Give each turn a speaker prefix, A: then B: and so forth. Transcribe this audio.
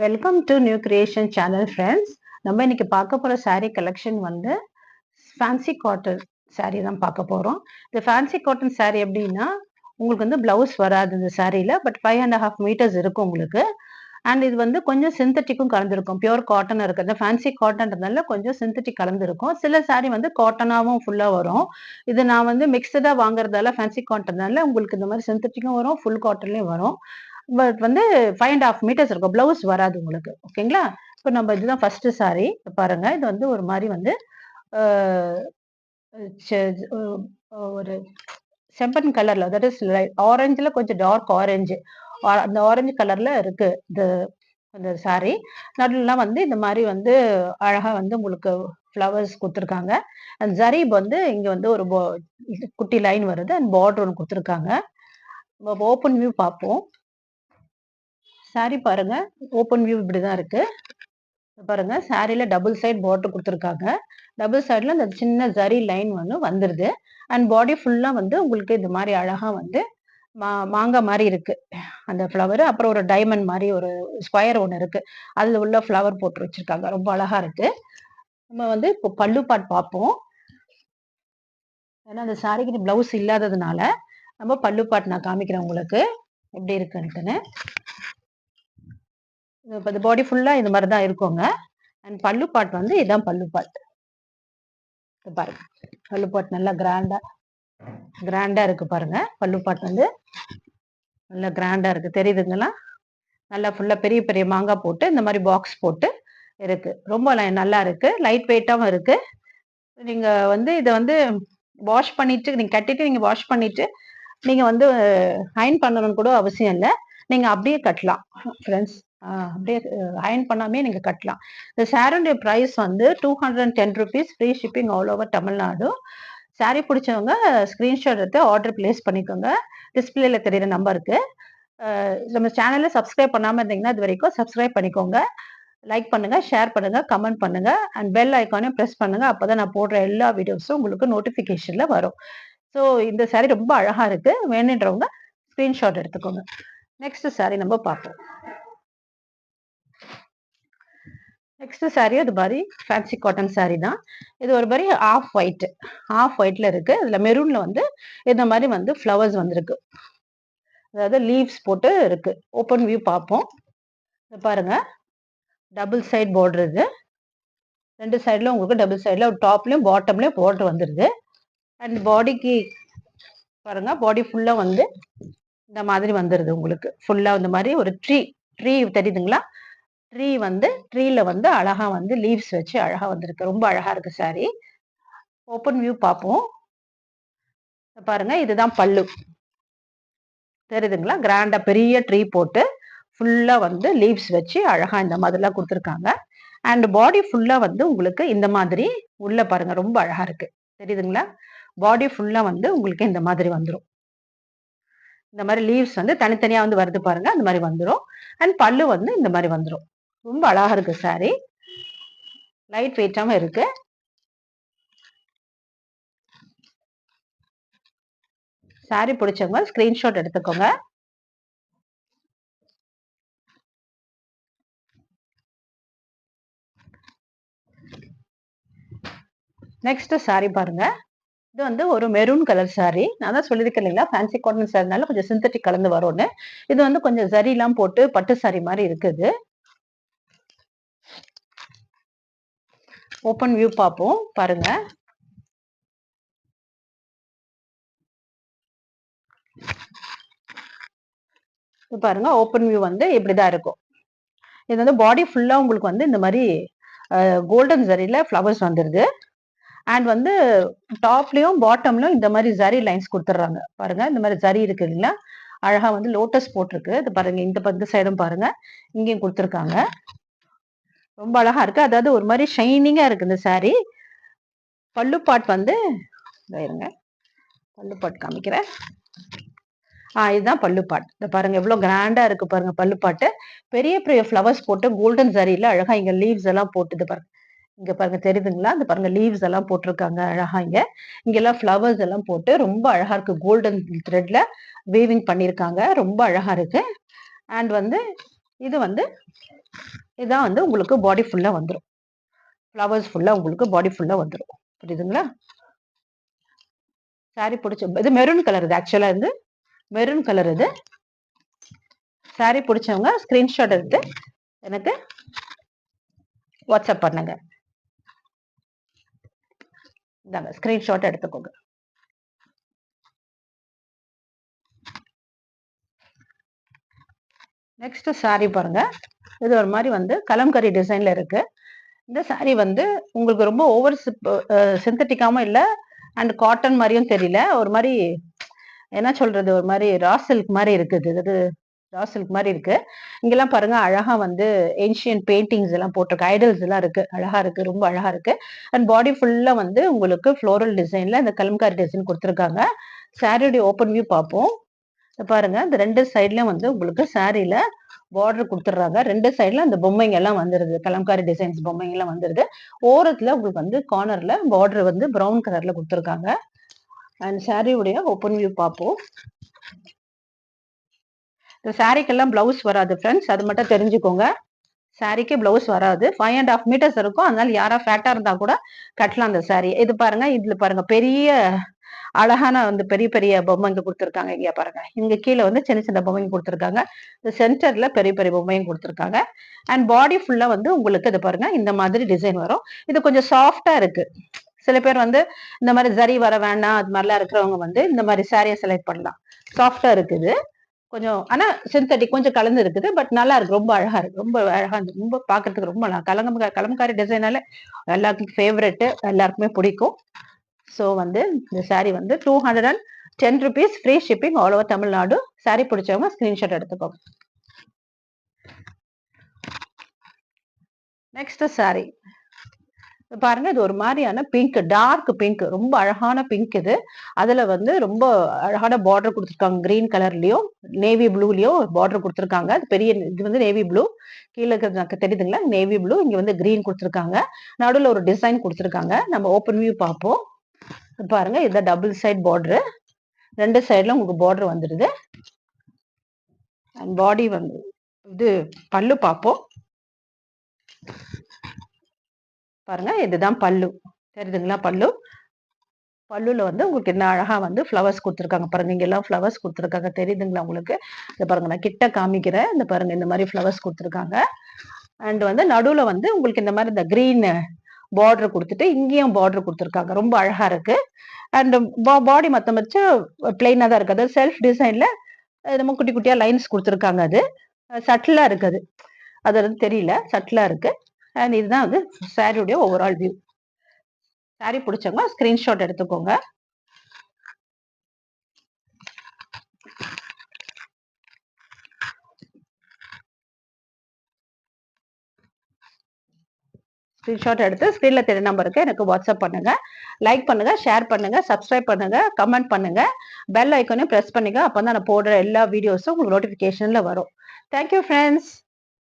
A: Welcome to new creation channel friends. நம்ம இன்னைக்கு பார்க்க போகிற saree கலெக்ஷன் வந்து ஃபேன்சி காட்டன் saree தான் பார்க்க போகிறோம். இந்த ஃபேன்சி காட்டன் saree எப்படின்னா உங்களுக்கு வந்து பிளவுஸ் வராது இந்த சாரியில், பட் 5.5 meters இருக்கும் உங்களுக்கு. அண்ட் இது வந்து கொஞ்சம் சிந்தட்டிக்கும் கலந்துருக்கும், பியூர் காட்டன் இருக்கிறது. ஃபேன்சி காட்டன்றதுனால கொஞ்சம் சிந்தட்டிக் கலந்துருக்கும். சில saree வந்து காட்டனாகவும் ஃபுல்லாக வரும். இது நான் வந்து மிக்சடாக வாங்குறதால ஃபேன்சி காட்டன்னால உங்களுக்கு இந்த மாதிரி சிந்தட்டிக்கும் வரும், ஃபுல் காட்டன்லேயும் வரும். பட் வந்து 5.5 meters இருக்கும், பிளவுஸ் வராது உங்களுக்கு. ஓகேங்களா? இப்போ நம்ம இதுதான் ஃபர்ஸ்ட் saree பாருங்க. இது வந்து ஒரு மாதிரி வந்து ஒரு செம்பன் கலர்ல, தட் இஸ் ஆரஞ்சுல கொஞ்சம் டார்க் ஆரஞ்சு, அந்த ஆரஞ்சு கலர்ல இருக்கு இது அந்த saree. நடுலாம் வந்து இந்த மாதிரி வந்து அழகா வந்து உங்களுக்கு ஃப்ளவர்ஸ் கொடுத்துருக்காங்க. அந்த ஜரீப் வந்து இங்க வந்து ஒரு குட்டி லைன் வருது, அண்ட் பார்டர் ஒன்று கொடுத்துருக்காங்க. நம்ம ஓப்பன் வியூ பார்ப்போம். saree பாருங்க, ஓப்பன் வியூ இப்படிதான் இருக்கு பாருங்க. சாரியில டபுள் சைட் பார்டர் கொடுத்துருக்காங்க. டபுள் சைட்ல இந்த சின்ன ஜரி லைன் வந்து வந்துருது. அண்ட் பாடி ஃபுல்லா வந்து உங்களுக்கு இந்த மாதிரி அழகா வந்து மாங்காய் மாதிரி இருக்கு அந்த ஃப்ளவர். அப்புறம் ஒரு டைமண்ட் மாதிரி ஒரு ஸ்கொயர் ஒன்று இருக்கு, அதுல உள்ள ஃப்ளவர் போட்டு வச்சிருக்காங்க, ரொம்ப அழகா இருக்கு. நம்ம வந்து இப்போ பல்லு பாட் பார்ப்போம். ஏன்னா அந்த சாரிக்கு பிளவுஸ் இல்லாததுனால நம்ம பல்லு பாட் நான் காமிக்கிறேன் உங்களுக்கு எப்படி இருக்குன்ட்டுன்னு. இந்த பாடி ஃபுல்லா இந்த மாதிரி தான் இருக்குங்க. அண்ட் பல்லு பாட் வந்து இதுதான் பல்லு பாட். பாருங்க, பல்லு பாட் நல்லா கிராண்டா இருக்கு பாருங்க. பல்லு பாட் வந்து நல்லா கிராண்டா இருக்கு, தெரியுதுங்களா? நல்லா ஃபுல்லா பெரிய பெரிய மாங்காய் போட்டு இந்த மாதிரி பாக்ஸ் போட்டு இருக்கு, ரொம்ப நல்லா இருக்கு. லைட் வெயிட்டாவும் இருக்கு. நீங்க வந்து இதை வந்து வாஷ் பண்ணிட்டு நீங்க கட்டிட்டு நீங்க வாஷ் பண்ணிட்டு நீங்க வந்து அயன் பண்ணணும்னு கூட அவசியம் இல்லை, நீங்க அப்படியே கட்டலாம் ஃப்ரெண்ட்ஸ். அப்படியே அயன் பண்ணாமே நீங்க கட்டலாம். இந்த சாரியுடைய பிரைஸ் வந்து 210 rupees, free shipping all over Tamil Nadu. Sorry பிடிச்சவங்க ஸ்கிரீன்ஷாட் எடுத்து ஆர்டர் பிளேஸ் பண்ணிக்கோங்க. டிஸ்பிளேல தெரியுற நம்பருக்கு. நம்ம சேனலை சப்ஸ்கிரைப் பண்ணாம இருந்தீங்கன்னா இது வரைக்கும் சப்ஸ்கிரைப் பண்ணிக்கோங்க. லைக் பண்ணுங்க, ஷேர் பண்ணுங்க, கமெண்ட் பண்ணுங்க, அண்ட் பெல் ஐக்கானையும் ப்ரெஸ் பண்ணுங்க. அப்பதான் நான் போடுற எல்லா வீடியோஸும் உங்களுக்கு நோட்டிபிகேஷன்ல வரும். ஸோ இந்த சாரி ரொம்ப அழகா இருக்கு, வேணுன்றவங்க ஸ்கிரீன்ஷாட் எடுத்துக்கோங்க. நெக்ஸ்ட் சாரி நம்ம பார்ப்போம். நெக்ஸ்ட் சாரி அது மாதிரி ஃபேன்சி காட்டன் சாரி தான். இது ஒரு மாதிரி ஆஃப் ஒயிட்ல இருக்கு. அதுல மெரூன்ல வந்து இந்த மாதிரி வந்து ஃப்ளவர்ஸ் வந்திருக்கு, அதாவது லீவ்ஸ் போட்டு இருக்கு. ஓப்பன் வியூ பார்ப்போம். பாருங்க, டபுள் சைட் பார்டர் இது. ரெண்டு சைட்ல உங்களுக்கு டபுள் சைட்ல ஒரு டாப்லயும் பாட்டம்லயும் பார்டர் வந்துருது. அண்ட் பாடிக்கு பாருங்க, பாடி ஃபுல்லா வந்து இந்த மாதிரி வந்துருது உங்களுக்கு. ஃபுல்லா இந்த மாதிரி ஒரு ட்ரீ தெரியுதுங்களா? ட்ரீல வந்து அழகா வந்து லீவ்ஸ் வச்சு அழகா வந்திருக்கு, ரொம்ப அழகா இருக்கு சாரி. ஓப்பன் வியூ பார்ப்போம். பாருங்க, இதுதான் பல்லு, தெரியுதுங்களா? கிராண்டா பெரிய ட்ரீ போட்டு ஃபுல்லா வந்து லீவ்ஸ் வச்சு அழகா இந்த மாதிரிலாம் கொடுத்துருக்காங்க. அண்ட் பாடி ஃபுல்லா வந்து உங்களுக்கு இந்த மாதிரி உள்ள பாருங்க, ரொம்ப அழகா இருக்கு, தெரியுதுங்களா? பாடி ஃபுல்லா வந்து உங்களுக்கு இந்த மாதிரி வந்துடும். இந்த மாதிரி லீவ்ஸ் வந்து தனித்தனியா வந்து வருது பாருங்க, அந்த மாதிரி வந்துடும். அண்ட் பல்லு வந்து இந்த மாதிரி வந்துடும். ரொம்ப அழகா இருக்கு சாரி, லைட் வெயிட்டாம இருக்கு. சாரி பிடிச்சவங்க ஸ்கிரீன்ஷாட் எடுத்துக்கோங்க. நெக்ஸ்ட் சாரி பாருங்க. இது வந்து ஒரு மெரூன் கலர் சாரி. நான் தான் சொல்லியிருக்கேன் இல்லைங்களா, ஃபேன்சி காட்டன் சாரினால கொஞ்சம் சிந்தட்டிக் கலந்து வரும்னு. இது வந்து கொஞ்சம் ஜரிலாம் போட்டு பட்டு சாரி மாதிரி இருக்குது. ஓப்பன் வியூ பார்ப்போம். பாருங்க, பாருங்க ஓப்பன் வியூ வந்து இப்படிதான் இருக்கும். இது வந்து பாடி ஃபுல்லா உங்களுக்கு வந்து இந்த மாதிரி கோல்டன் ஜரியில ஃப்ளவர்ஸ் வந்துருது. அண்ட் வந்து டாப்லயும் பாட்டம்லயும் இந்த மாதிரி ஜரி லைன்ஸ் கொடுத்துட்றாங்க பாருங்க. இந்த மாதிரி ஜரி இருக்கு இல்லைங்களா, அழகா வந்து லோட்டஸ் போட்டிருக்கு. இது பாருங்க, இந்த சைடும் பாருங்க, இங்கேயும் கொடுத்துருக்காங்க. ரொம்ப அழகா இருக்கு, அதாவது ஒரு மாதிரி ஷைனிங்கா இருக்கு இந்த சாரி. பல்லு பாட் வந்து இருங்க, பல்லு பாட் காமிக்கிறேன். இதுதான் பல்லு பாட். இந்த பாருங்க எவ்வளவு கிராண்டா இருக்கு பாருங்க பல்லு பாட்டு. பெரிய பெரிய ஃப்ளவர்ஸ் போட்டு கோல்டன் ஜரியில அழகா இங்க லீவ்ஸ் எல்லாம் போட்டுது பாருங்க. இங்க பாருங்க, தெரியுதுங்களா? இந்த பாருங்க லீவ்ஸ் எல்லாம் போட்டிருக்காங்க அழகா. இங்க எல்லாம் ஃப்ளவர்ஸ் எல்லாம் போட்டு ரொம்ப அழகா இருக்கு, கோல்டன் த்ரெட்ல வீவிங் பண்ணிருக்காங்க, ரொம்ப அழகா இருக்கு. அண்ட் வந்து இது வந்து இதான் வந்து உங்களுக்கு பாடி ஃபுல்லா வந்துடும். ஃப்ளவர்ஸ் ஃபுல்லா உங்களுக்கு பாடி ஃபுல்லா வந்துடும். புரியுதுங்களா? சாரி பிடிச்ச இது மெரூன் கலர், இது ஆக்சுவலா வந்து மெரூன் கலர். இது சாரி பிடிச்சவங்க ஸ்கிரீன்ஷாட் எடுத்து எனக்கு வாட்ஸ்அப் பண்ணுங்க. இந்தாங்க ஸ்கிரீன்ஷாட் எடுத்துக்கோங்க. நெக்ஸ்ட் சாரி பாருங்க. இது ஒரு மாதிரி வந்து கலம்கரி டிசைன்ல இருக்கு. இந்த சாரி வந்து உங்களுக்கு ரொம்ப ஓவர் சிந்தட்டிக்காவும் இல்லை அண்ட் காட்டன் மாதிரியும் தெரியல. ஒரு மாதிரி என்ன சொல்றது, ஒரு மாதிரி ரா சில்க் மாதிரி இருக்குது. இது ரா சில்க் மாதிரி இருக்கு. இங்கெல்லாம் பாருங்க அழகா வந்து ஏன்ஷியன் பெயிண்டிங்ஸ் எல்லாம் போட்டிருக்கு, ஐடல்ஸ் எல்லாம் இருக்கு. அழகா இருக்கு, ரொம்ப அழகா இருக்கு. அண்ட் பாடி ஃபுல்லா வந்து உங்களுக்கு ஃப்ளோரல் டிசைன்ல இந்த கலம்காரி டிசைன் கொடுத்துருக்காங்க. சாரியுடைய ஓப்பன் வியூ பார்ப்போம். பாருங்க இந்த ரெண்டு சைட்லயும் வந்து உங்களுக்கு சாரியில பார்டர் கொடுத்துட்றாங்க. ரெண்டு சைட்ல அந்த பொம்மைங்க எல்லாம் வந்துருது, கலம்காரி டிசைன்ஸ் பொம்மைங்க எல்லாம் வந்துருது. ஓரத்துல உங்களுக்கு வந்து கார்னர்ல பார்டர் வந்து ப்ரௌன் கலர்ல கொடுத்துருக்காங்க. அண்ட் சாரியுடைய ஓப்பன் வியூ பார்ப்போம். இந்த சாரிக்கெல்லாம் பிளவுஸ் வராது ஃப்ரெண்ட்ஸ், அது மட்டும் தெரிஞ்சுக்கோங்க. சாரிக்கு பிளவுஸ் வராது. 5.5 மீட்டர்ஸ் இருக்கும். அதனால யாரா ஃபேட்டா இருந்தா கூட கட்டலாம் அந்த சாரி. இது பாருங்க, இதுல பாருங்க பெரிய அழகான வந்து பெரிய பெரிய பொம்மைங்க கொடுத்துருக்காங்க. இங்க பாருங்க, இங்க கீழே வந்து சின்ன சின்ன பொம்மைங்க கொடுத்துருக்காங்க. இந்த சென்டர்ல பெரிய பெரிய பொம்மையும் கொடுத்துருக்காங்க. அண்ட் பாடி ஃபுல்லா வந்து உங்களுக்கு இது பாருங்க இந்த மாதிரி டிசைன் வரும். இது கொஞ்சம் சாஃப்டா இருக்கு. சில பேர் வந்து இந்த மாதிரி ஜரி வர வேண்டாம் அது மாதிரிலாம் இருக்கிறவங்க வந்து இந்த மாதிரி சாரியை செலக்ட் பண்ணலாம். சாஃப்டா இருக்குது கொஞ்சம், ஆனா சிந்தட்டிக் கொஞ்சம் கலந்து இருக்குது. பட் நல்லா இருக்கு, ரொம்ப அழகா இருக்கு, ரொம்ப அழகா இருக்கு, ரொம்ப பாக்குறதுக்கு ரொம்ப கலம்காரி டிசைனால எல்லாருக்கும் ஃபேவரெட், எல்லாருக்குமே பிடிக்கும். ஸோ வந்து இந்த சாரி வந்து 210 rupees, free shipping all over Tamil Nadu. Sorry பிடிச்சவங்க ஸ்கிரீன்ஷாட் எடுத்துக்கோங்க. நெக்ஸ்ட் சாரி பாருங்க, இது ஒரு மாதிரியான பிங்க், டார்க் பிங்க், ரொம்ப அழகான பிங்க். இது அதுல வந்து ரொம்ப அழகான பார்டர் கொடுத்துருக்காங்க. கிரீன் கலர்லயும் நேவி ப்ளூலயும் பார்டர் கொடுத்துருக்காங்க. அது பெரிய இது வந்து நேவி ப்ளூ, கீழே தெரியுதுங்களா நேவி ப்ளூ, இங்க வந்து கிரீன் கொடுத்துருக்காங்க. நடுவில் ஒரு டிசைன் கொடுத்துருக்காங்க. நம்ம ஓப்பன் வியூ பார்ப்போம். பாருங்க இது டபுள் சைட் பார்டர், ரெண்டு சைட்ல உங்களுக்கு பார்டர் வந்துடுது. அண்ட் பாடி வந்து இது பல்லு பார்ப்போம். பாருங்க இதுதான் பல்லு, தெரியுதுங்களா பல்லு. பல்லுல வந்து உங்களுக்கு என்ன அழகா வந்து ஃப்ளவர்ஸ் கொடுத்துருக்காங்க. பாருங்க இங்க எல்லாம் ஃப்ளவர்ஸ் கொடுத்துருக்காங்க, தெரியுதுங்களா உங்களுக்கு? இந்த பாருங்க நான் கிட்ட காமிக்கிறேன். இந்த பாருங்க இந்த மாதிரி ஃப்ளவர்ஸ் கொடுத்துருக்காங்க. அண்ட் வந்து நடுவுல வந்து உங்களுக்கு இந்த மாதிரி இந்த கிரீன் பார்டர் கொடுத்துட்டு இங்கேயும் பார்டர் கொடுத்துருக்காங்க. ரொம்ப அழகா இருக்கு. அண்ட் பாடி மத்த வச்சு பிளெயினா தான் இருக்கு. அதாவது செல்ஃப் டிசைன்ல நம்ம குட்டி குட்டியா லைன்ஸ் கொடுத்துருக்காங்க. அது சட்டிலா இருக்குது, அது வந்து தெரியல, சட்டிலா இருக்கு. அண்ட் இதுதான் வந்து சாரியுடைய ஓவரால் வியூ. சாரி பிடிச்சவங்க ஸ்கிரீன்ஷாட் எடுத்துக்கோங்க. ஸ்கிரீன்ஷாட் எடுத்து ஸ்கிரீன்ல தெரிய நம்பருக்கு எனக்கு வாட்ஸ்அப் பண்ணுங்க. லைக் பண்ணுங்க, ஷேர் பண்ணுங்க, சப்ஸ்கிரைப் பண்ணுங்க, கமெண்ட் பண்ணுங்க, பெல் ஐக்கானையும் பிரஸ் பண்ணுங்க. அப்பதான் நான் போடுற எல்லா வீடியோஸும் உங்களுக்கு நோட்டிபிகேஷன்ல வரும். Thank you friends.